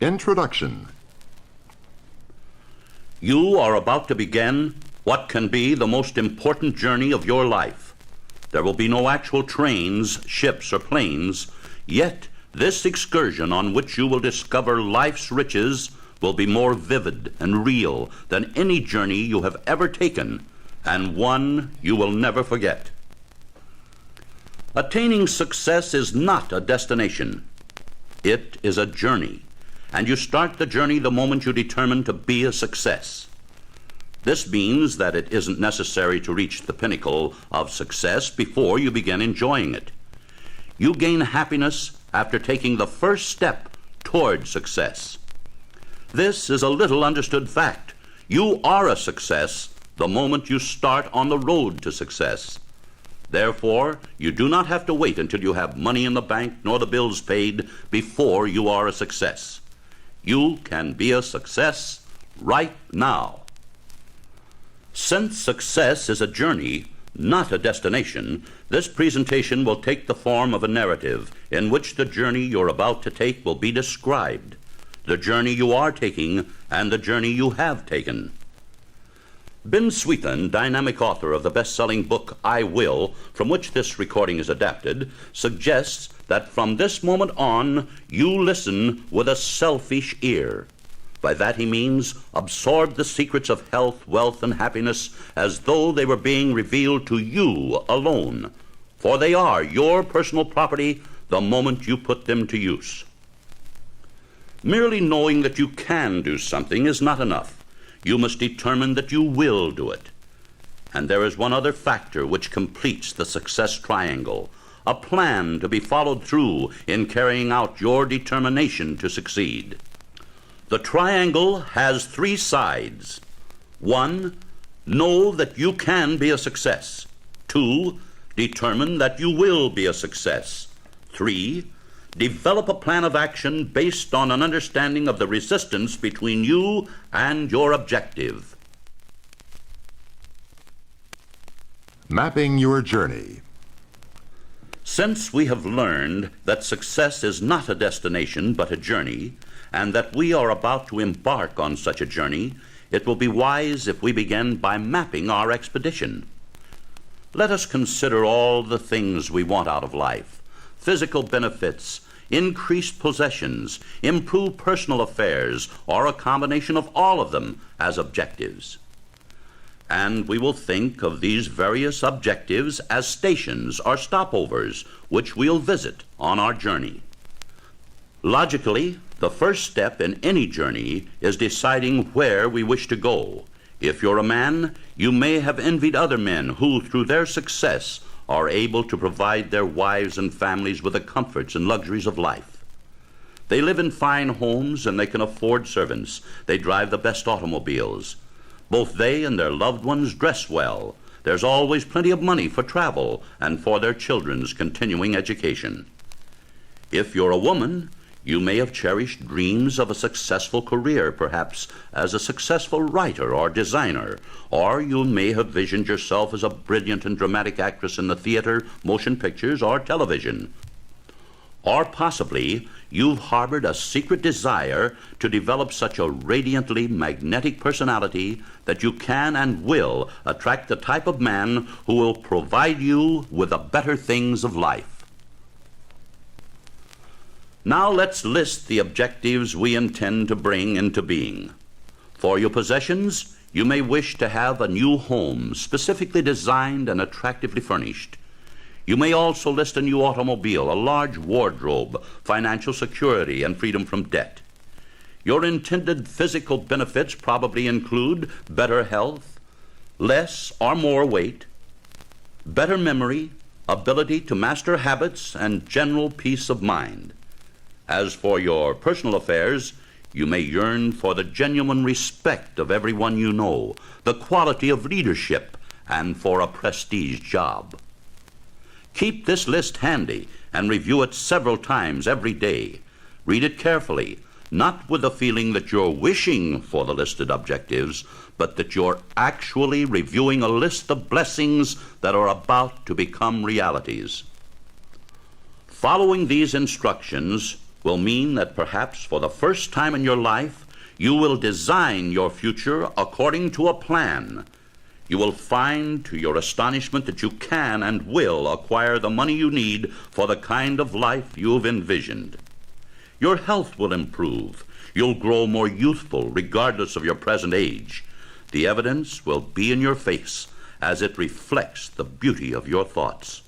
Introduction. You are about to begin what can be the most important journey of your life. There will be no actual trains, ships, or planes, yet this excursion on which you will discover life's riches will be more vivid and real than any journey you have ever taken, and one you will never forget. Attaining success is not a destination. It is a journey, and you start the journey the moment you determine to be a success. This means that it isn't necessary to reach the pinnacle of success before you begin enjoying it. You gain happiness after taking the first step toward success. This is a little understood fact. You are a success the moment you start on the road to success. Therefore, you do not have to wait until you have money in the bank nor the bills paid before you are a success. You can be a success right now. Since success is a journey, not a destination, this presentation will take the form of a narrative in which the journey you're about to take will be described, the journey you are taking and the journey you have taken. Ben Sweetland, dynamic author of the best-selling book I Will, from which this recording is adapted, suggests that from this moment on, you listen with a selfish ear. By that he means absorb the secrets of health, wealth, and happiness as though they were being revealed to you alone, for they are your personal property the moment you put them to use. Merely knowing that you can do something is not enough. You must determine that you will do it. And there is one other factor which completes the success triangle, a plan to be followed through in carrying out your determination to succeed. The triangle has three sides. 1, know that you can be a success. 2, determine that you will be a success. 3, develop a plan of action based on an understanding of the resistance between you and your objective. Mapping your journey. Since we have learned that success is not a destination but a journey, and that we are about to embark on such a journey, it will be wise if we begin by mapping our expedition. Let us consider all the things we want out of life: physical benefits, increased possessions, improved personal affairs, or a combination of all of them as objectives. And we will think of these various objectives as stations or stopovers which we'll visit on our journey. Logically, the first step in any journey is deciding where we wish to go. If you're a man, you may have envied other men who, through their success, are able to provide their wives and families with the comforts and luxuries of life. They live in fine homes and they can afford servants. They drive the best automobiles. Both they and their loved ones dress well. There's always plenty of money for travel and for their children's continuing education. If you're a woman, you may have cherished dreams of a successful career, perhaps as a successful writer or designer, or you may have visioned yourself as a brilliant and dramatic actress in the theater, motion pictures, or television. Or possibly you've harbored a secret desire to develop such a radiantly magnetic personality that you can and will attract the type of man who will provide you with the better things of life. Now let's list the objectives we intend to bring into being. For your possessions, you may wish to have a new home, specifically designed and attractively furnished. You may also list a new automobile, a large wardrobe, financial security, and freedom from debt. Your intended physical benefits probably include better health, less or more weight, better memory, ability to master habits, and general peace of mind. As for your personal affairs, you may yearn for the genuine respect of everyone you know, the quality of leadership, and for a prestige job. Keep this list handy and review it several times every day. Read it carefully, not with the feeling that you're wishing for the listed objectives, but that you're actually reviewing a list of blessings that are about to become realities. Following these instructions, will mean that perhaps for the first time in your life, you will design your future according to a plan. You will find to your astonishment that you can and will acquire the money you need for the kind of life you've envisioned. Your health will improve. You'll grow more youthful regardless of your present age. The evidence will be in your face as it reflects the beauty of your thoughts.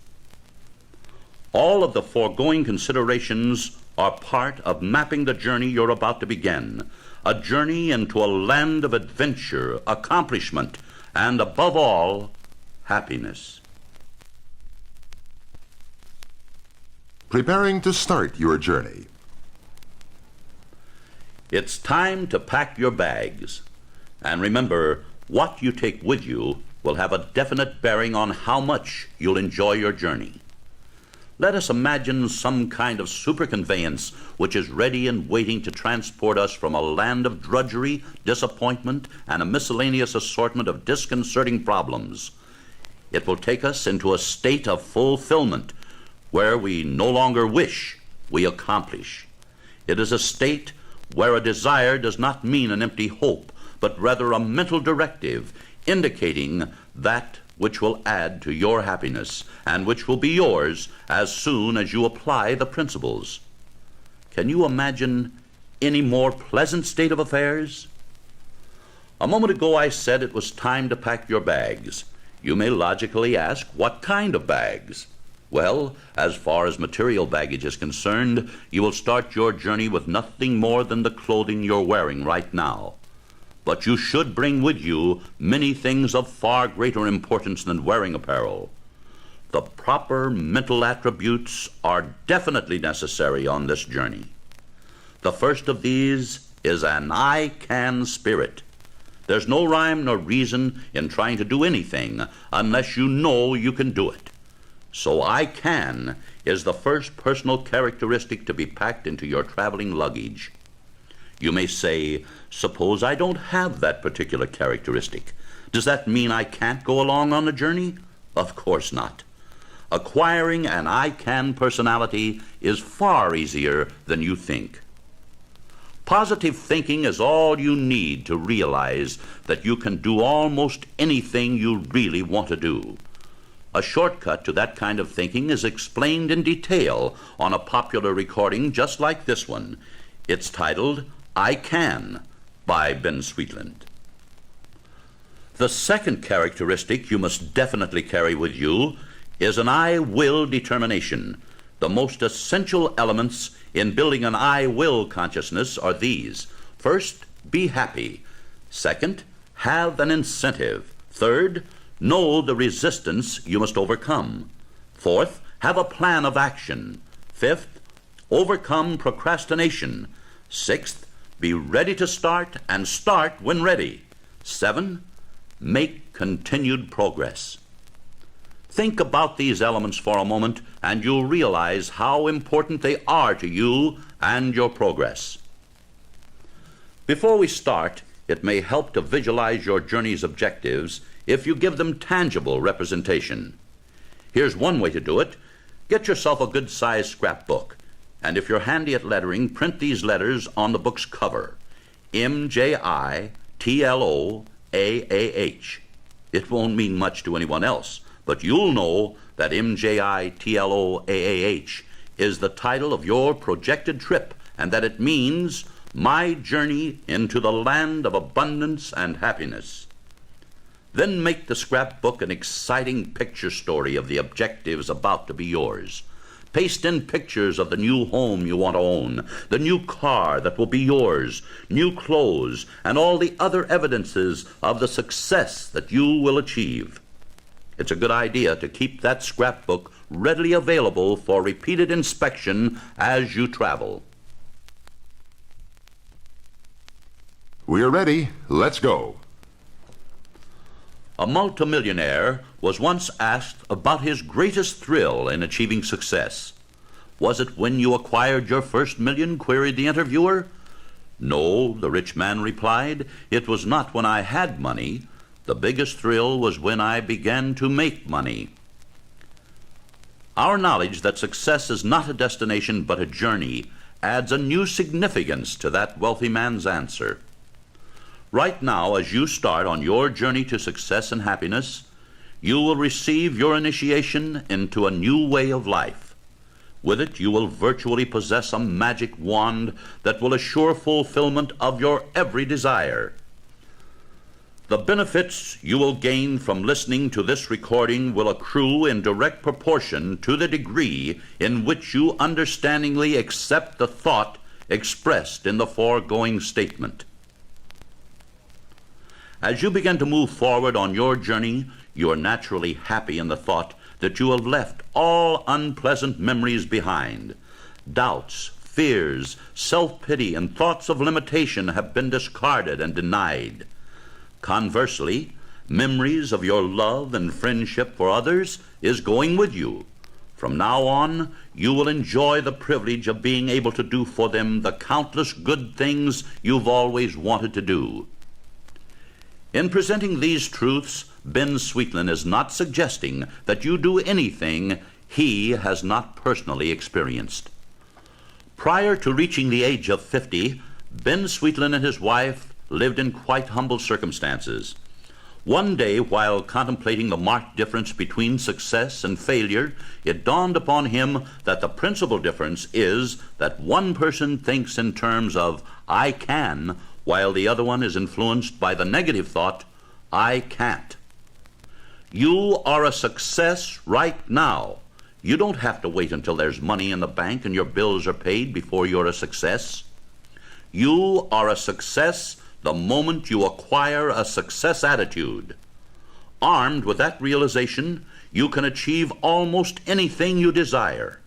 All of the foregoing considerations are part of mapping the journey you're about to begin, a journey into a land of adventure, accomplishment, and above all, happiness. Preparing to start your journey. It's time to pack your bags. And remember, what you take with you will have a definite bearing on how much you'll enjoy your journey. Let us imagine some kind of super conveyance which is ready and waiting to transport us from a land of drudgery, disappointment, and a miscellaneous assortment of disconcerting problems. It will take us into a state of fulfillment where we no longer wish, we accomplish. It is a state where a desire does not mean an empty hope, but rather a mental directive indicating that which will add to your happiness and which will be yours as soon as you apply the principles. Can you imagine any more pleasant state of affairs? A moment ago I said it was time to pack your bags. You may logically ask, what kind of bags? Well, as far as material baggage is concerned, you will start your journey with nothing more than the clothing you're wearing right now. But you should bring with you many things of far greater importance than wearing apparel. The proper mental attributes are definitely necessary on this journey. The first of these is an I can spirit. There's no rhyme nor reason in trying to do anything unless you know you can do it. So I can is the first personal characteristic to be packed into your traveling luggage. You may say, suppose I don't have that particular characteristic. Does that mean I can't go along on the journey? Of course not. Acquiring an I can personality is far easier than you think. Positive thinking is all you need to realize that you can do almost anything you really want to do. A shortcut to that kind of thinking is explained in detail on a popular recording just like this one. It's titled, I Can, by Ben Sweetland. The second characteristic you must definitely carry with you is an I will determination. The most essential elements in building an I will consciousness are these. First, be happy. Second, have an incentive. Third, know the resistance you must overcome. Fourth, have a plan of action. Fifth, overcome procrastination. Sixth, be ready to start and start when ready. 7, make continued progress. Think about these elements for a moment and you'll realize how important they are to you and your progress. Before we start, it may help to visualize your journey's objectives if you give them tangible representation. Here's one way to do it. Get yourself a good-sized scrapbook, and if you're handy at lettering, print these letters on the book's cover. M-J-I-T-L-O-A-A-H. It won't mean much to anyone else, but you'll know that M-J-I-T-L-O-A-A-H is the title of your projected trip, and that it means my journey into the land of abundance and happiness. Then make the scrapbook an exciting picture story of the objectives about to be yours. Paste in pictures of the new home you want to own, the new car that will be yours, new clothes, and all the other evidences of the success that you will achieve. It's a good idea to keep that scrapbook readily available for repeated inspection as you travel. We are ready. Let's go. A multimillionaire was once asked about his greatest thrill in achieving success. Was it when you acquired your first million? Queried the interviewer. No, the rich man replied. It was not when I had money. The biggest thrill was when I began to make money. Our knowledge that success is not a destination but a journey adds a new significance to that wealthy man's answer. Right now, as you start on your journey to success and happiness, you will receive your initiation into a new way of life. With it, you will virtually possess a magic wand that will assure fulfillment of your every desire. The benefits you will gain from listening to this recording will accrue in direct proportion to the degree in which you understandingly accept the thought expressed in the foregoing statement. As you begin to move forward on your journey, you are naturally happy in the thought that you have left all unpleasant memories behind. Doubts, fears, self-pity, and thoughts of limitation have been discarded and denied. Conversely, memories of your love and friendship for others is going with you. From now on, you will enjoy the privilege of being able to do for them the countless good things you've always wanted to do. In presenting these truths, Ben Sweetland is not suggesting that you do anything he has not personally experienced. Prior to reaching the age of 50, Ben Sweetland and his wife lived in quite humble circumstances. One day, while contemplating the marked difference between success and failure, it dawned upon him that the principal difference is that one person thinks in terms of "I can," while the other one is influenced by the negative thought, "I can't." You are a success right now. You don't have to wait until there's money in the bank and your bills are paid before you're a success. You are a success the moment you acquire a success attitude. Armed with that realization, you can achieve almost anything you desire.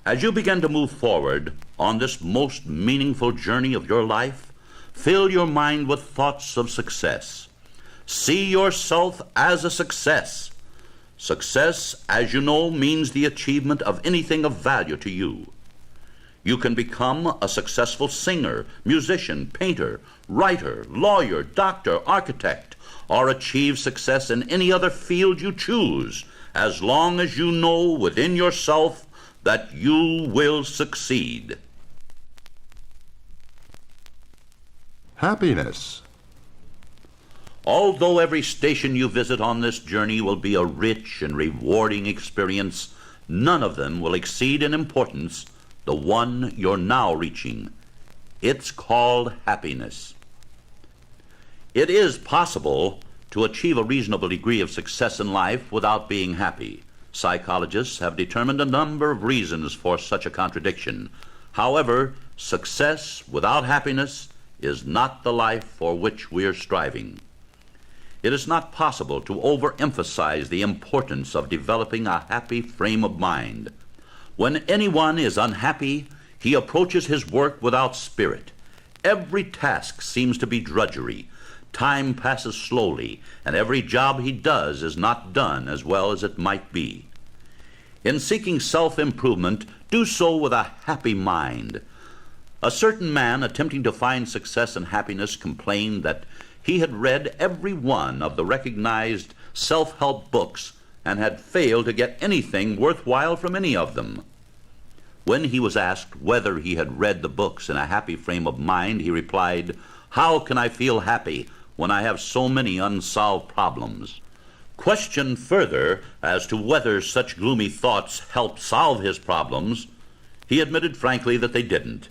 As you begin to move forward on this most meaningful journey of your life, fill your mind with thoughts of success. See yourself as a success. Success, as you know, means the achievement of anything of value to you. You can become a successful singer, musician, painter, writer, lawyer, doctor, architect, or achieve success in any other field you choose, as long as you know within yourself that you will succeed. Happiness. Although every station you visit on this journey will be a rich and rewarding experience, none of them will exceed in importance the one you're now reaching. It's called happiness. It is possible to achieve a reasonable degree of success in life without being happy. Psychologists have determined a number of reasons for such a contradiction. However, success without happiness is not the life for which we are striving. It is not possible to overemphasize the importance of developing a happy frame of mind. When anyone is unhappy, he approaches his work without spirit. Every task seems to be drudgery. Time passes slowly, and every job he does is not done as well as it might be. In seeking self-improvement, do so with a happy mind. A certain man attempting to find success and happiness complained that he had read every one of the recognized self-help books and had failed to get anything worthwhile from any of them. When he was asked whether he had read the books in a happy frame of mind, he replied, "How can I feel happy when I have so many unsolved problems?" Questioned further as to whether such gloomy thoughts helped solve his problems, he admitted frankly that they didn't.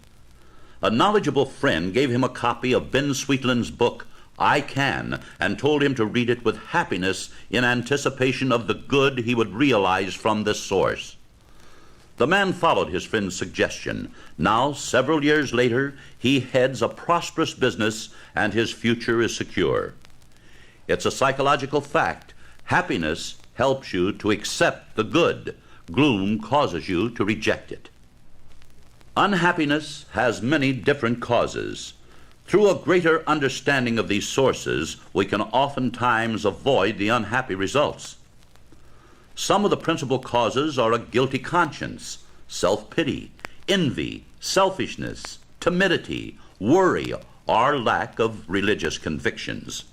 A knowledgeable friend gave him a copy of Ben Sweetland's book, "I Can," and told him to read it with happiness in anticipation of the good he would realize from this source. The man followed his friend's suggestion. Now, several years later, he heads a prosperous business and his future is secure. It's a psychological fact. Happiness helps you to accept the good. Gloom causes you to reject it. Unhappiness has many different causes. Through a greater understanding of these sources, we can oftentimes avoid the unhappy results. Some of the principal causes are a guilty conscience, self-pity, envy, selfishness, timidity, worry, or lack of religious convictions.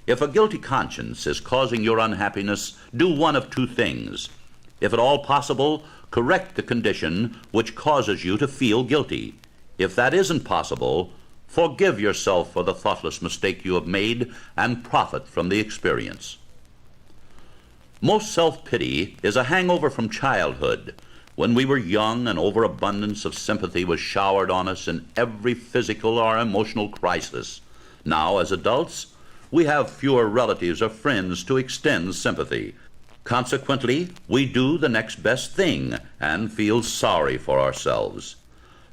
If a guilty conscience is causing your unhappiness, do one of two things. If at all possible, correct the condition which causes you to feel guilty. If that isn't possible, forgive yourself for the thoughtless mistake you have made and profit from the experience. Most self-pity is a hangover from childhood, when we were young and overabundance of sympathy was showered on us in every physical or emotional crisis. Now, as adults, we have fewer relatives or friends to extend sympathy. Consequently, we do the next best thing and feel sorry for ourselves.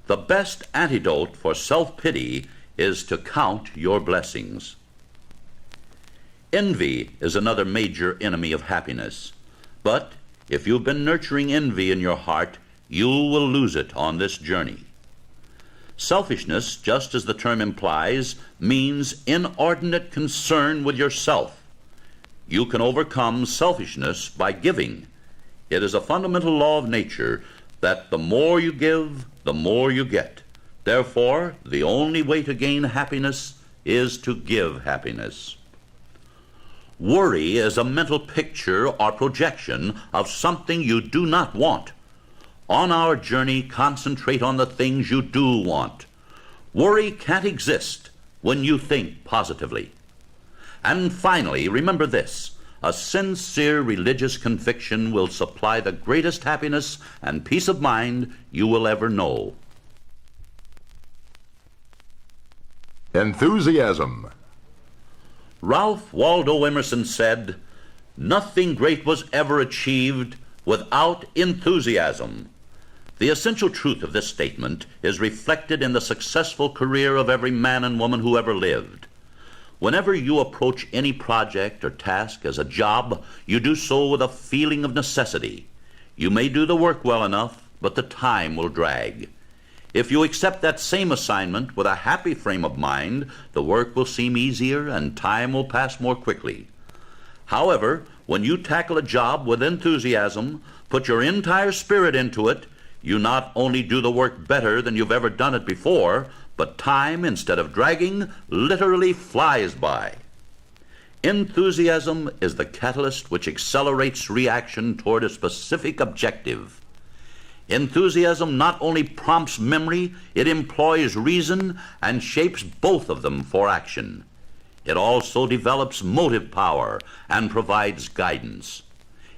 The best antidote for self-pity is to count your blessings. Envy is another major enemy of happiness. But if you've been nurturing envy in your heart, you will lose it on this journey. Selfishness, just as the term implies, means inordinate concern with yourself. You can overcome selfishness by giving. It is a fundamental law of nature that the more you give, the more you get. Therefore, the only way to gain happiness is to give happiness. Worry is a mental picture or projection of something you do not want. On our journey, concentrate on the things you do want. Worry can't exist when you think positively. And finally, remember this: a sincere religious conviction will supply the greatest happiness and peace of mind you will ever know. Enthusiasm. Ralph Waldo Emerson said, "Nothing great was ever achieved without enthusiasm." The essential truth of this statement is reflected in the successful career of every man and woman who ever lived. Whenever you approach any project or task as a job, you do so with a feeling of necessity. You may do the work well enough, but the time will drag. If you accept that same assignment with a happy frame of mind, the work will seem easier and time will pass more quickly. However, when you tackle a job with enthusiasm, put your entire spirit into it, you not only do the work better than you've ever done it before, but time, instead of dragging, literally flies by. Enthusiasm is the catalyst which accelerates reaction toward a specific objective. Enthusiasm not only prompts memory, it employs reason and shapes both of them for action. It also develops motive power and provides guidance.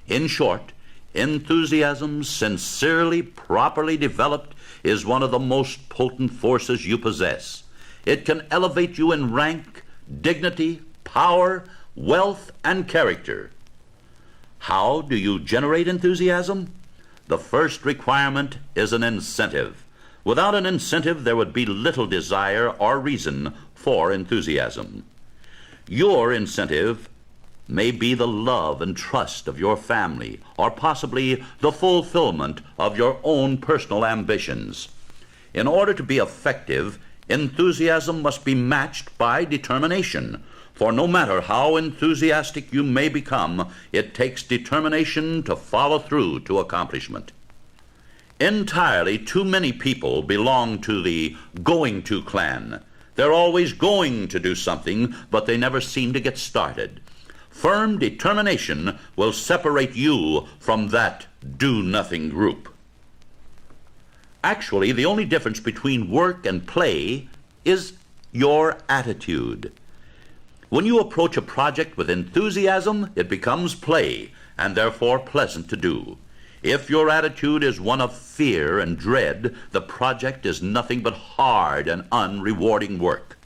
In short, enthusiasm, sincerely, properly developed, is one of the most potent forces you possess. It can elevate you in rank, dignity, power, wealth, and character. How do you generate enthusiasm? The first requirement is an incentive. Without an incentive, there would be little desire or reason for enthusiasm. Your incentive may be the love and trust of your family, or possibly the fulfillment of your own personal ambitions. In order to be effective, enthusiasm must be matched by determination. For no matter how enthusiastic you may become, it takes determination to follow through to accomplishment. Entirely too many people belong to the going-to clan. They're always going to do something, but they never seem to get started. Firm determination will separate you from that do-nothing group. Actually, the only difference between work and play is your attitude. When you approach a project with enthusiasm, it becomes play, and therefore pleasant to do. If your attitude is one of fear and dread, the project is nothing but hard and unrewarding work.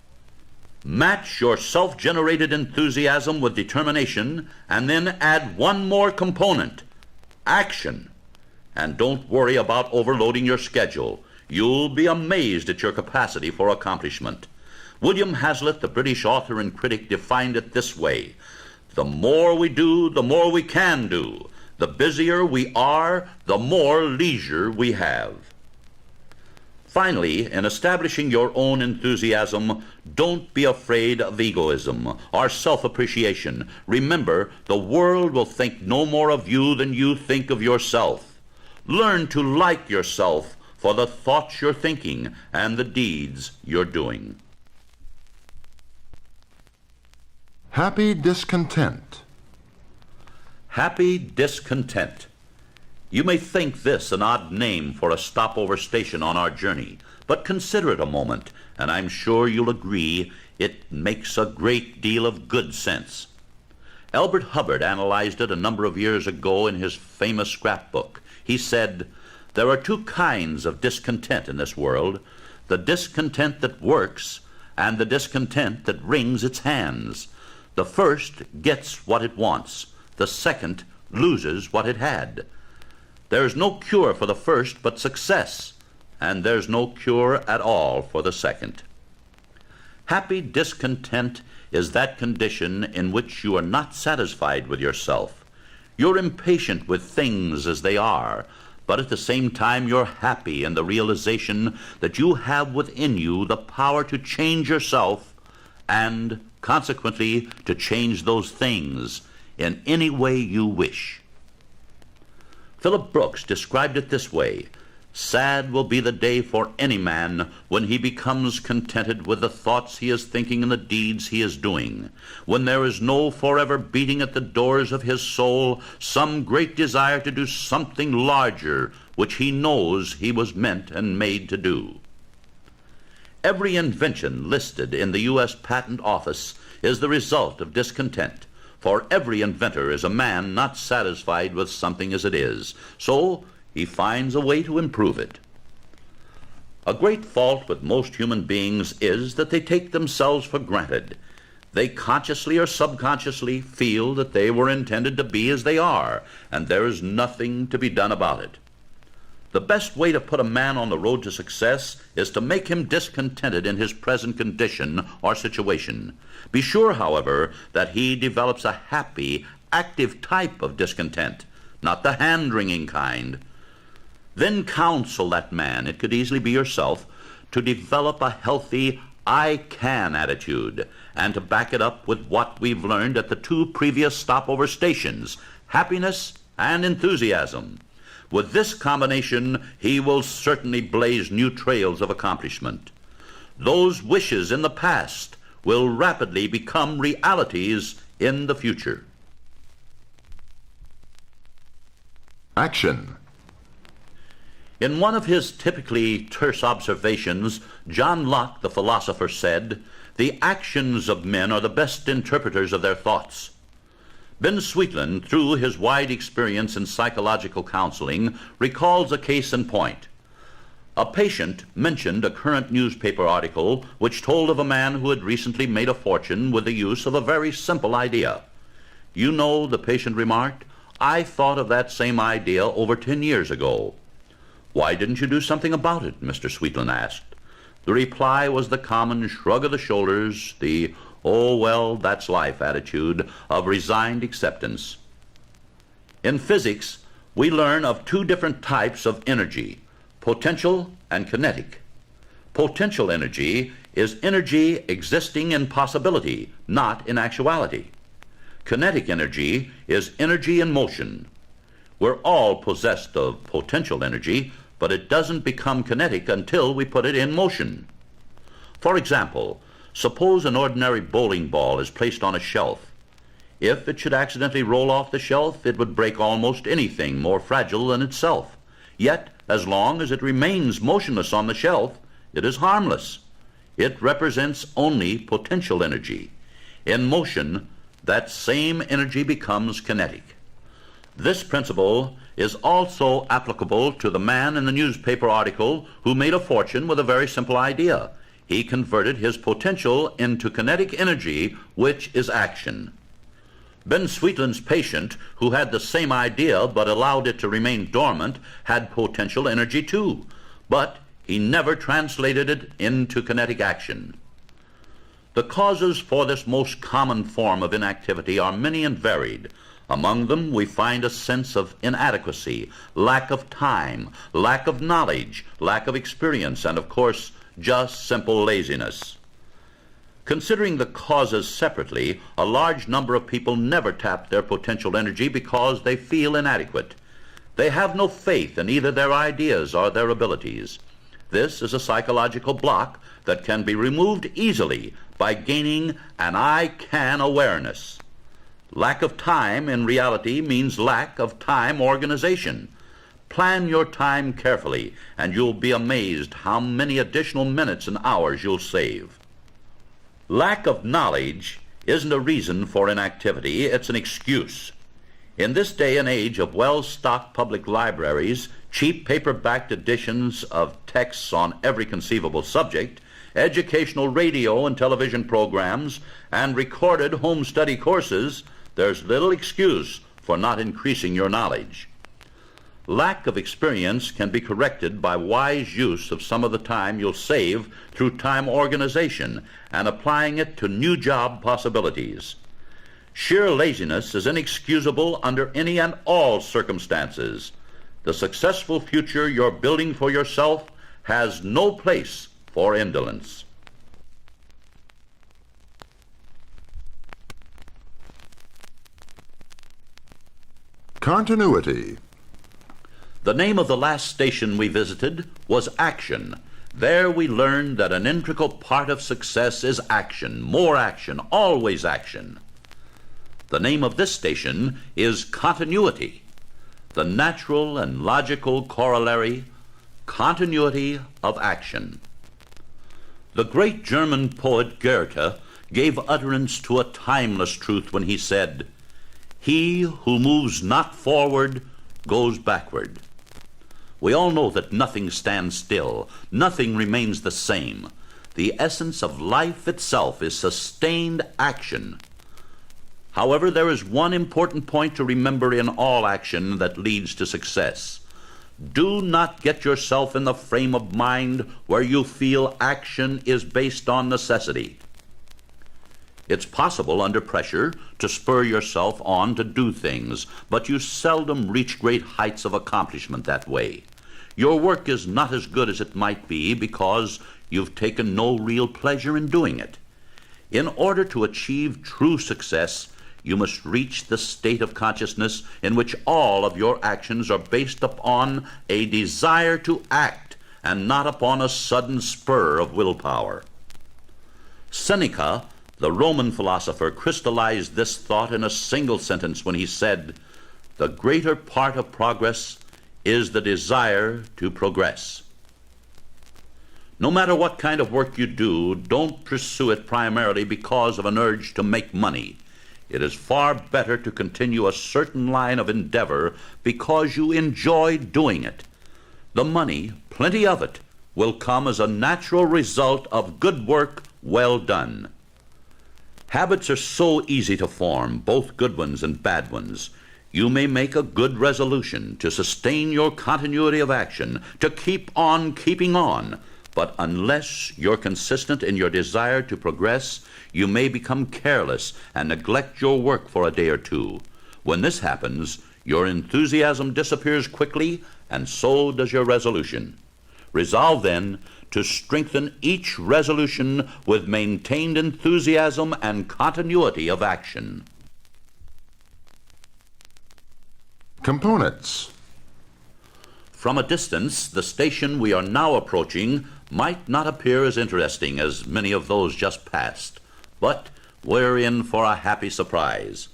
Match your self-generated enthusiasm with determination, and then add one more component: action. And don't worry about overloading your schedule. You'll be amazed at your capacity for accomplishment. William Hazlitt, the British author and critic, defined it this way: the more we do, the more we can do. The busier we are, the more leisure we have. Finally, in establishing your own enthusiasm, don't be afraid of egoism or self-appreciation. Remember, the world will think no more of you than you think of yourself. Learn to like yourself for the thoughts you're thinking and the deeds you're doing. Happy discontent. Happy discontent. You may think this an odd name for a stopover station on our journey, but consider it a moment, and I'm sure you'll agree it makes a great deal of good sense. Elbert Hubbard analyzed it a number of years ago in his famous scrapbook. He said, "There are two kinds of discontent in this world, the discontent that works and the discontent that wrings its hands. The first gets what it wants, the second loses what it had. There's no cure for the first but success, and there's no cure at all for the second." Happy discontent is that condition in which you are not satisfied with yourself. You're impatient with things as they are, but at the same time you're happy in the realization that you have within you the power to change yourself and, consequently, to change those things in any way you wish. Philip Brooks described it this way: "Sad will be the day for any man when he becomes contented with the thoughts he is thinking and the deeds he is doing, when there is no forever beating at the doors of his soul some great desire to do something larger which he knows he was meant and made to do." Every invention listed in the U.S. Patent Office is the result of discontent, for every inventor is a man not satisfied with something as it is, so he finds a way to improve it. A great fault with most human beings is that they take themselves for granted. They consciously or subconsciously feel that they were intended to be as they are, and there is nothing to be done about it. The best way to put a man on the road to success is to make him discontented in his present condition or situation. Be sure, however, that he develops a happy, active type of discontent, not the hand-wringing kind. Then counsel that man, it could easily be yourself, to develop a healthy "I can" attitude, and to back it up with what we've learned at the two previous stopover stations, happiness and enthusiasm. With this combination, he will certainly blaze new trails of accomplishment. Those wishes in the past will rapidly become realities in the future. Action. In one of his typically terse observations, John Locke, the philosopher, said, "The actions of men are the best interpreters of their thoughts." Ben Sweetland, through his wide experience in psychological counseling, recalls a case in point. A patient mentioned a current newspaper article which told of a man who had recently made a fortune with the use of a very simple idea. "You know," the patient remarked, "I thought of that same idea over 10 years ago." "Why didn't you do something about it?" Mr. Sweetland asked. The reply was the common shrug of the shoulders, the "oh, well, that's life" attitude of resigned acceptance. In physics, we learn of two different types of energy, potential and kinetic. Potential energy is energy existing in possibility, not in actuality. Kinetic energy is energy in motion. We're all possessed of potential energy, but it doesn't become kinetic until we put it in motion. For example, suppose an ordinary bowling ball is placed on a shelf. If it should accidentally roll off the shelf, it would break almost anything more fragile than itself. Yet, as long as it remains motionless on the shelf, it is harmless. It represents only potential energy. In motion, that same energy becomes kinetic. This principle is also applicable to the man in the newspaper article who made a fortune with a very simple idea. He converted his potential into kinetic energy, which is action. Ben Sweetland's patient, who had the same idea but allowed it to remain dormant, had potential energy too, but he never translated it into kinetic action. The causes for this most common form of inactivity are many and varied. Among them, we find a sense of inadequacy, lack of time, lack of knowledge, lack of experience, and of course, just simple laziness. Considering the causes separately, a large number of people never tap their potential energy because they feel inadequate. They have no faith in either their ideas or their abilities. This is a psychological block that can be removed easily by gaining an "I can" awareness. Lack of time in reality means lack of time organization. Plan your time carefully, and you'll be amazed how many additional minutes and hours you'll save. Lack of knowledge isn't a reason for inactivity, it's an excuse. In this day and age of well-stocked public libraries, cheap paper-backed editions of texts on every conceivable subject, educational radio and television programs, and recorded home study courses, there's little excuse for not increasing your knowledge. Lack of experience can be corrected by wise use of some of the time you'll save through time organization and applying it to new job possibilities. Sheer laziness is inexcusable under any and all circumstances. The successful future you're building for yourself has no place for indolence. Continuity. The name of the last station we visited was Action. There we learned that an integral part of success is action, more action, always action. The name of this station is Continuity, the natural and logical corollary, continuity of action. The great German poet Goethe gave utterance to a timeless truth when he said, "He who moves not forward goes backward." We all know that nothing stands still, nothing remains the same. The essence of life itself is sustained action. However, there is one important point to remember in all action that leads to success. Do not get yourself in the frame of mind where you feel action is based on necessity. It's possible under pressure to spur yourself on to do things, but you seldom reach great heights of accomplishment that way. Your work is not as good as it might be because you've taken no real pleasure in doing it. In order to achieve true success, you must reach the state of consciousness in which all of your actions are based upon a desire to act and not upon a sudden spur of willpower. Seneca, the Roman philosopher, crystallized this thought in a single sentence when he said, "The greater part of progress is the desire to progress." No matter what kind of work you do, don't pursue it primarily because of an urge to make money. It is far better to continue a certain line of endeavor because you enjoy doing it. The money, plenty of it, will come as a natural result of good work well done. Habits are so easy to form, both good ones and bad ones. You may make a good resolution to sustain your continuity of action, to keep on keeping on, but unless you're consistent in your desire to progress, you may become careless and neglect your work for a day or two. When this happens, your enthusiasm disappears quickly, and so does your resolution. Resolve, then, to strengthen each resolution with maintained enthusiasm and continuity of action. Components. From a distance, the station we are now approaching might not appear as interesting as many of those just passed, but we're in for a happy surprise.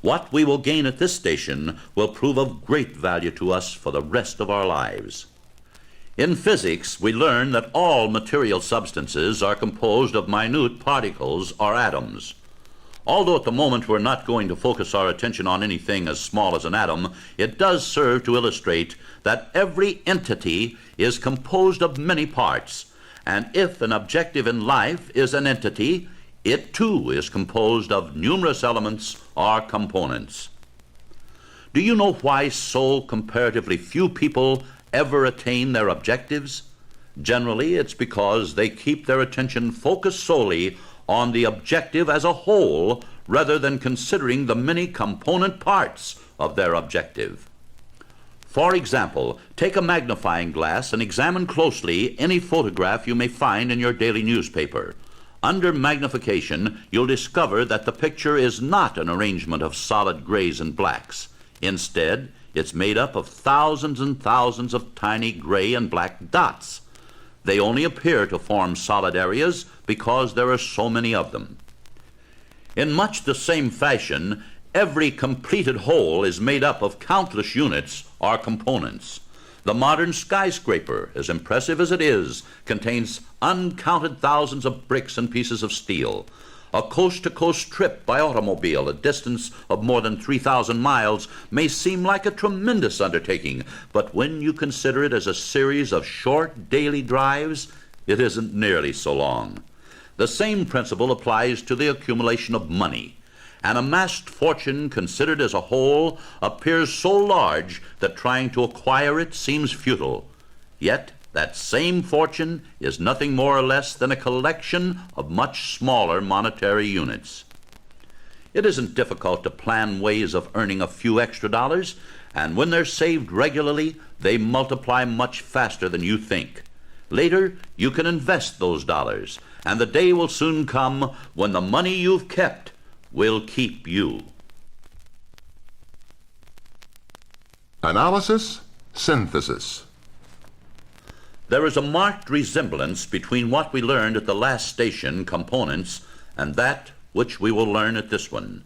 What we will gain at this station will prove of great value to us for the rest of our lives. In physics, we learn that all material substances are composed of minute particles or atoms. Although at the moment we're not going to focus our attention on anything as small as an atom, it does serve to illustrate that every entity is composed of many parts, and if an objective in life is an entity, it too is composed of numerous elements or components. Do you know why so comparatively few people ever attain their objectives? Generally, it's because they keep their attention focused solely on the objective as a whole rather than considering the many component parts of their objective. For example, take a magnifying glass and examine closely any photograph you may find in your daily newspaper. Under magnification, you'll discover that the picture is not an arrangement of solid grays and blacks. Instead, it's made up of thousands and thousands of tiny gray and black dots. They only appear to form solid areas because there are so many of them. In much the same fashion, Every completed whole is made up of countless units or components. The modern skyscraper, as impressive as it is, contains uncounted thousands of bricks and pieces of steel. A coast-to-coast trip by automobile, a distance of more than 3,000 miles, may seem like a tremendous undertaking, but when you consider it as a series of short daily drives, it isn't nearly so long. The same principle applies to the accumulation of money. An amassed fortune considered as a whole appears so large that trying to acquire it seems futile. Yet that same fortune is nothing more or less than a collection of much smaller monetary units. It isn't difficult to plan ways of earning a few extra dollars, and when they're saved regularly, they multiply much faster than you think. Later, you can invest those dollars, and the day will soon come when the money you've kept will keep you. Analysis, synthesis. There is a marked resemblance between what we learned at the last station, components, and that which we will learn at this one.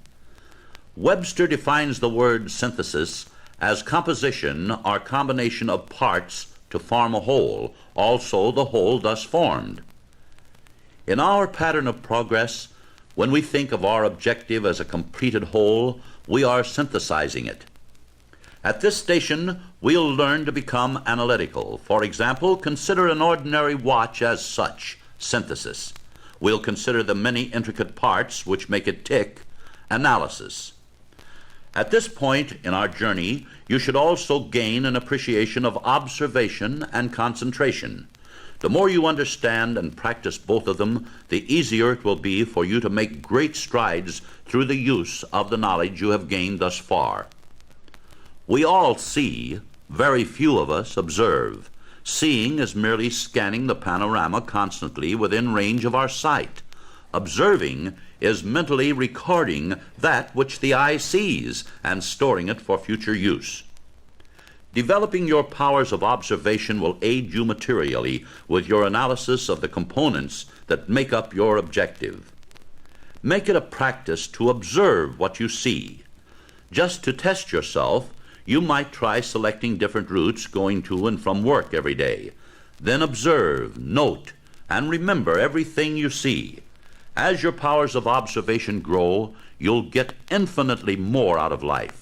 Webster defines the word synthesis as composition or combination of parts to form a whole, also the whole thus formed. In our pattern of progress, when we think of our objective as a completed whole, we are synthesizing it. At this station, we'll learn to become analytical. For example, consider an ordinary watch as such, synthesis. We'll consider the many intricate parts which make it tick, analysis. At this point in our journey, you should also gain an appreciation of observation and concentration. The more you understand and practice both of them, the easier it will be for you to make great strides through the use of the knowledge you have gained thus far. We all see, very few of us observe. Seeing is merely scanning the panorama constantly within range of our sight. Observing is mentally recording that which the eye sees and storing it for future use. Developing your powers of observation will aid you materially with your analysis of the components that make up your objective. Make it a practice to observe what you see. Just to test yourself, you might try selecting different routes going to and from work every day. Then observe, note, and remember everything you see. As your powers of observation grow, you'll get infinitely more out of life.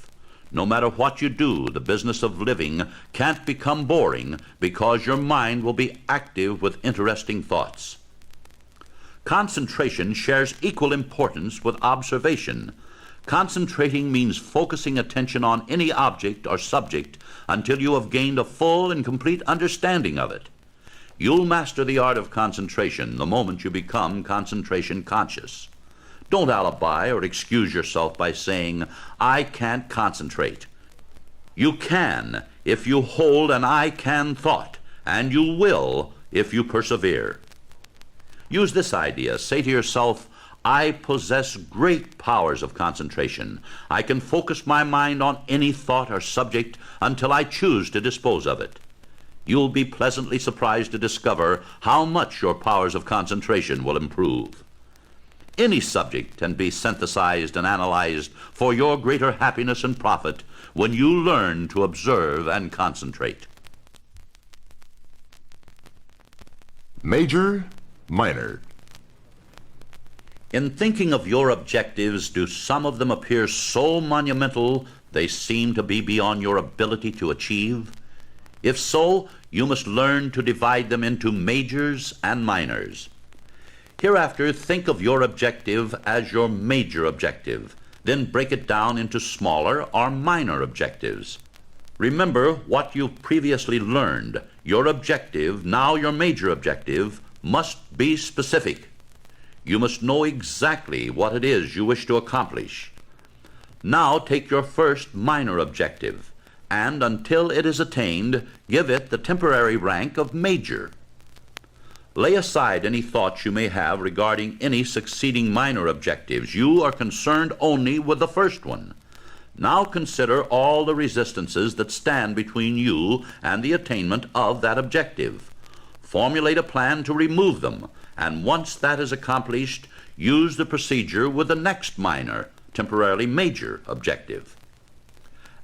No matter what you do, the business of living can't become boring because your mind will be active with interesting thoughts. Concentration shares equal importance with observation. Concentrating means focusing attention on any object or subject until you have gained a full and complete understanding of it. You'll master the art of concentration the moment you become concentration conscious. Don't alibi or excuse yourself by saying, "I can't concentrate." You can if you hold an "I can" thought, and you will if you persevere. Use this idea. Say to yourself, "I possess great powers of concentration. I can focus my mind on any thought or subject until I choose to dispose of it." You'll be pleasantly surprised to discover how much your powers of concentration will improve. Any subject can be synthesized and analyzed for your greater happiness and profit when you learn to observe and concentrate. Major, minor. In thinking of your objectives, do some of them appear so monumental they seem to be beyond your ability to achieve? If so, you must learn to divide them into majors and minors. Hereafter, think of your objective as your major objective, then break it down into smaller or minor objectives. Remember what you've previously learned. Your objective, now your major objective, must be specific. You must know exactly what it is you wish to accomplish. Now take your first minor objective, and until it is attained, give it the temporary rank of major. Lay aside any thoughts you may have regarding any succeeding minor objectives. You are concerned only with the first one. Now consider all the resistances that stand between you and the attainment of that objective. Formulate a plan to remove them, and once that is accomplished, use the procedure with the next minor, temporarily major objective.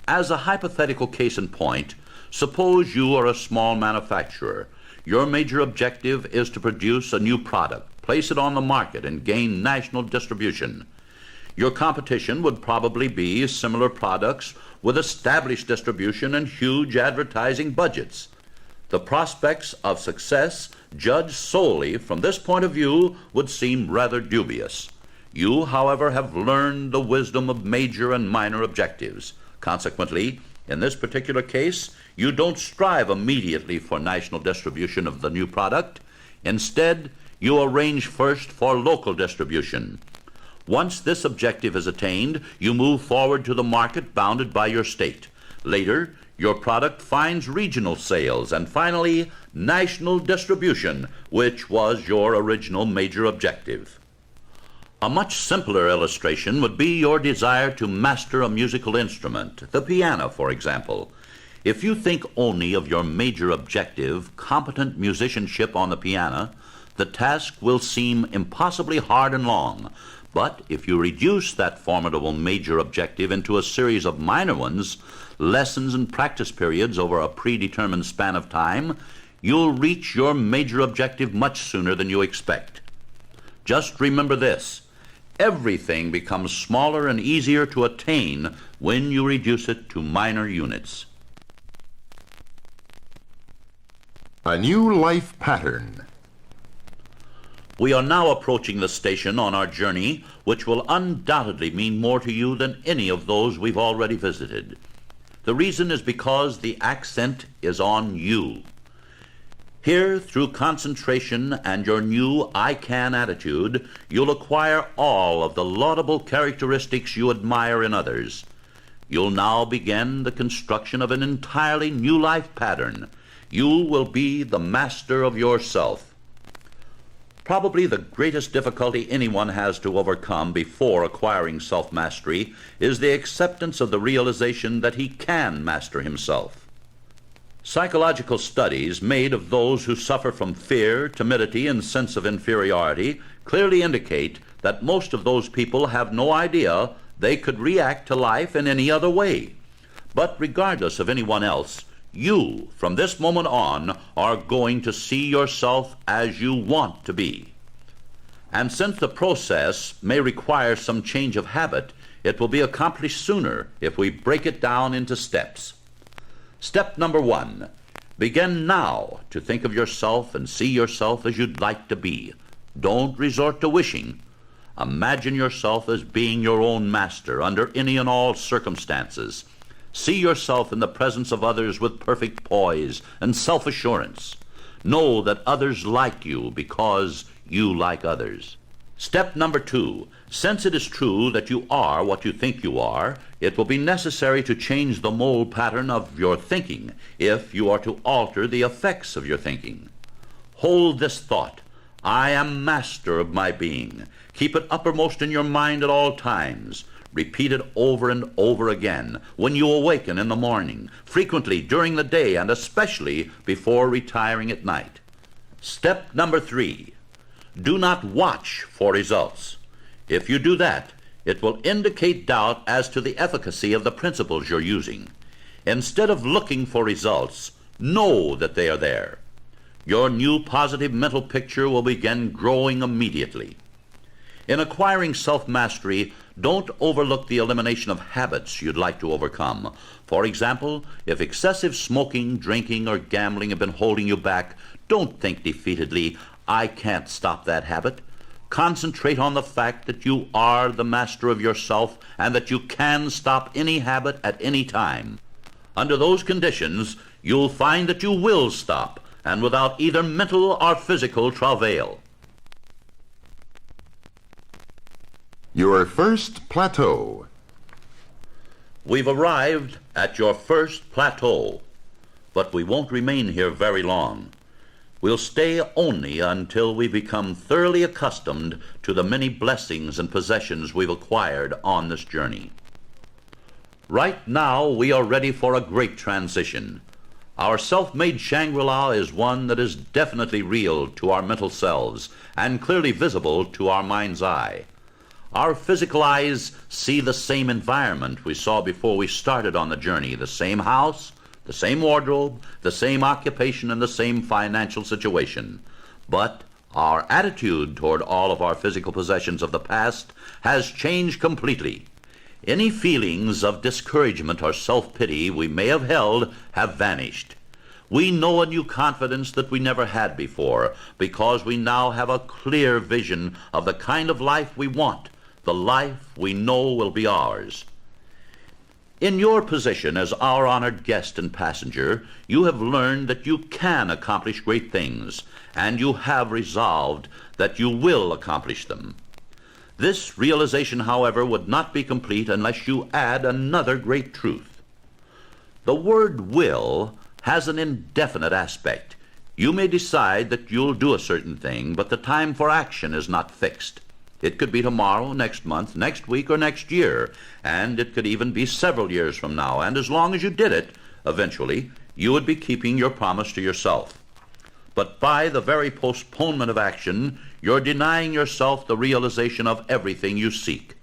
As a hypothetical case in point, suppose you are a small manufacturer. Your major objective is to produce a new product, place it on the market, and gain national distribution. Your competition would probably be similar products with established distribution and huge advertising budgets. The prospects of success, judged solely from this point of view, would seem rather dubious. You, however, have learned the wisdom of major and minor objectives. Consequently, in this particular case, you don't strive immediately for national distribution of the new product. Instead, you arrange first for local distribution. Once this objective is attained, you move forward to the market bounded by your state. Later, your product finds regional sales, and finally, national distribution, which was your original major objective. A much simpler illustration would be your desire to master a musical instrument, the piano, for example. If you think only of your major objective, competent musicianship on the piano, the task will seem impossibly hard and long. But if you reduce that formidable major objective into a series of minor ones, lessons and practice periods over a predetermined span of time, you'll reach your major objective much sooner than you expect. Just remember this: everything becomes smaller and easier to attain when you reduce it to minor units. A new life pattern. We are now approaching the station on our journey, which will undoubtedly mean more to you than any of those we've already visited. The reason is because the accent is on you. Here, through concentration and your new I can attitude, you'll acquire all of the laudable characteristics you admire in others. You'll now begin the construction of an entirely new life pattern. You will be the master of yourself. Probably the greatest difficulty anyone has to overcome before acquiring self-mastery is the acceptance of the realization that he can master himself. Psychological studies made of those who suffer from fear, timidity, and sense of inferiority clearly indicate that most of those people have no idea they could react to life in any other way. But regardless of anyone else, you, from this moment on, are going to see yourself as you want to be. And since the process may require some change of habit, it will be accomplished sooner if we break it down into steps. Step number 1. Begin now to think of yourself and see yourself as you'd like to be. Don't resort to wishing. Imagine yourself as being your own master under any and all circumstances. See yourself in the presence of others with perfect poise and self-assurance. Know that others like you because you like others. Step number 2. Since it is true that you are what you think you are, it will be necessary to change the mold pattern of your thinking if you are to alter the effects of your thinking. Hold this thought: I am master of my being. Keep it uppermost in your mind at all times. Repeat it over and over again when you awaken in the morning, frequently during the day, and especially before retiring at night. Step number 3. Do not watch for results. If you do that, it will indicate doubt as to the efficacy of the principles you're using. Instead of looking for results, know that they are there. Your new positive mental picture will begin growing immediately. In acquiring self-mastery, don't overlook the elimination of habits you'd like to overcome. For example, if excessive smoking, drinking, or gambling have been holding you back, don't think defeatedly, I can't stop that habit. Concentrate on the fact that you are the master of yourself and that you can stop any habit at any time. Under those conditions, you'll find that you will stop, and without either mental or physical travail. Your first plateau. We've arrived at your first plateau, but we won't remain here very long. We'll stay only until we become thoroughly accustomed to the many blessings and possessions we've acquired on this journey. Right now, we are ready for a great transition. Our self-made Shangri-La is one that is definitely real to our mental selves and clearly visible to our mind's eye. Our physical eyes see the same environment we saw before we started on the journey, the same house, the same wardrobe, the same occupation, and the same financial situation. But our attitude toward all of our physical possessions of the past has changed completely. Any feelings of discouragement or self-pity we may have held have vanished. We know a new confidence that we never had before, because we now have a clear vision of the kind of life we want, the life we know will be ours. In your position as our honored guest and passenger, you have learned that you can accomplish great things, and you have resolved that you will accomplish them. This realization, however, would not be complete unless you add another great truth. The word will has an indefinite aspect. You may decide that you'll do a certain thing, but the time for action is not fixed. It could be tomorrow, next month, next week, or next year, and it could even be several years from now, and as long as you did it, eventually, you would be keeping your promise to yourself. But by the very postponement of action, you're denying yourself the realization of everything you seek.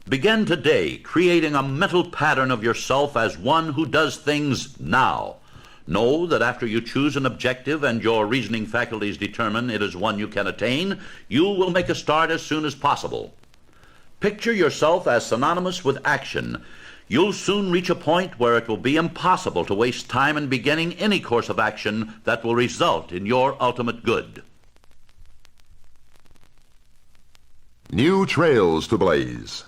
Begin today creating a mental pattern of yourself as one who does things now. Know that after you choose an objective and your reasoning faculties determine it is one you can attain, you will make a start as soon as possible. Picture yourself as synonymous with action. You'll soon reach a point where it will be impossible to waste time in beginning any course of action that will result in your ultimate good. New trails to blaze.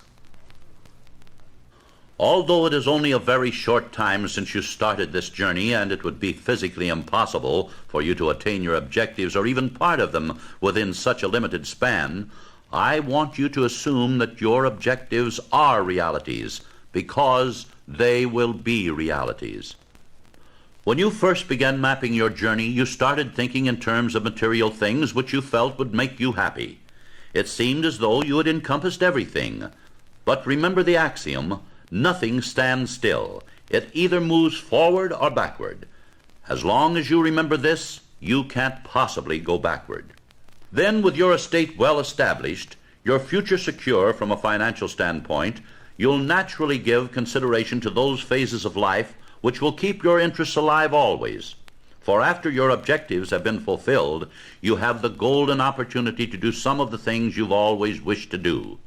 Although it is only a very short time since you started this journey, and it would be physically impossible for you to attain your objectives or even part of them within such a limited span, I want you to assume that your objectives are realities, because they will be realities. When you first began mapping your journey, you started thinking in terms of material things which you felt would make you happy. It seemed as though you had encompassed everything. But remember the axiom, nothing stands still. It either moves forward or backward. As long as you remember this, you can't possibly go backward. Then, with your estate well established, your future secure from a financial standpoint, you'll naturally give consideration to those phases of life which will keep your interests alive always. For after your objectives have been fulfilled, you have the golden opportunity to do some of the things you've always wished to do.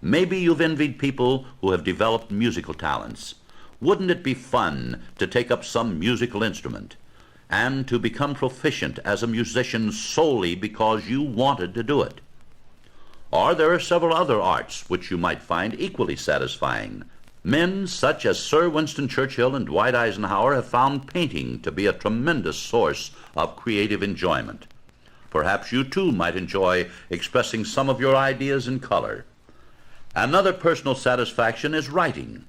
Maybe you've envied people who have developed musical talents. Wouldn't it be fun to take up some musical instrument and to become proficient as a musician solely because you wanted to do it? Or there are several other arts which you might find equally satisfying. Men such as Sir Winston Churchill and Dwight Eisenhower have found painting to be a tremendous source of creative enjoyment. Perhaps you too might enjoy expressing some of your ideas in color. Another personal satisfaction is writing.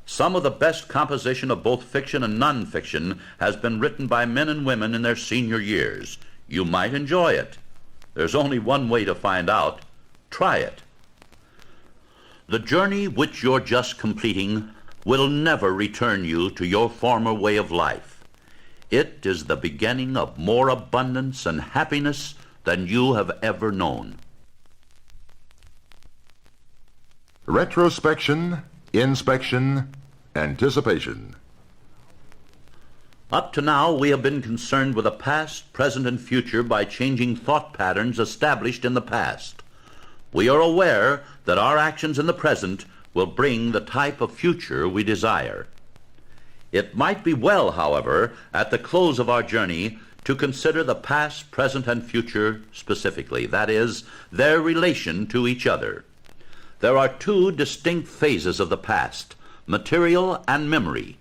Some of the best composition of both fiction and non-fiction has been written by men and women in their senior years. You might enjoy it. There's only one way to find out. Try it. The journey which you're just completing will never return you to your former way of life. It is the beginning of more abundance and happiness than you have ever known. Retrospection, inspection, anticipation. Up to now, we have been concerned with the past, present, and future by changing thought patterns established in the past. We are aware that our actions in the present will bring the type of future we desire. It might be well, however, at the close of our journey, to consider the past, present, and future specifically, that is, their relation to each other. There are two distinct phases of the past, material and memory.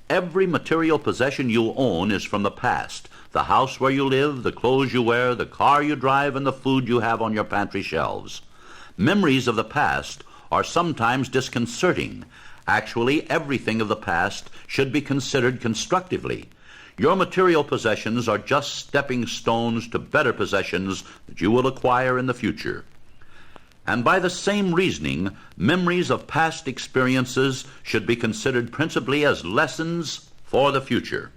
Every material possession you own is from the past. The house where you live, the clothes you wear, the car you drive, and the food you have on your pantry shelves. Memories of the past are sometimes disconcerting. Actually, everything of the past should be considered constructively. Your material possessions are just stepping stones to better possessions that you will acquire in the future. And by the same reasoning, memories of past experiences should be considered principally as lessons for the future.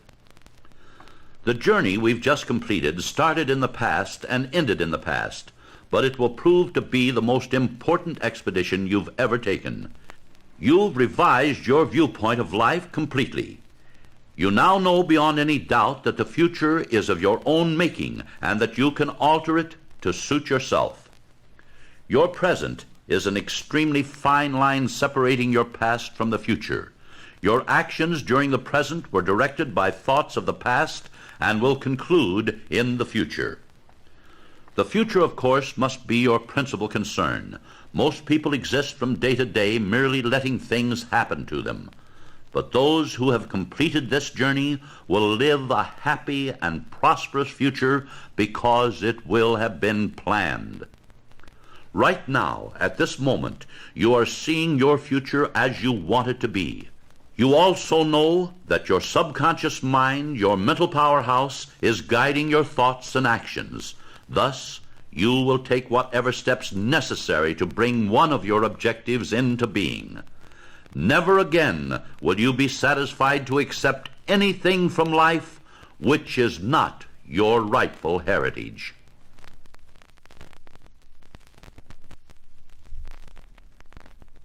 The journey we've just completed started in the past and ended in the past, but it will prove to be the most important expedition you've ever taken. You've revised your viewpoint of life completely. You now know beyond any doubt that the future is of your own making and that you can alter it to suit yourself. Your present is an extremely fine line separating your past from the future. Your actions during the present were directed by thoughts of the past and will conclude in the future. The future, of course, must be your principal concern. Most people exist from day to day merely letting things happen to them. But those who have completed this journey will live a happy and prosperous future because it will have been planned. Right now, at this moment, you are seeing your future as you want it to be. You also know that your subconscious mind, your mental powerhouse, is guiding your thoughts and actions. Thus, you will take whatever steps necessary to bring one of your objectives into being. Never again will you be satisfied to accept anything from life which is not your rightful heritage.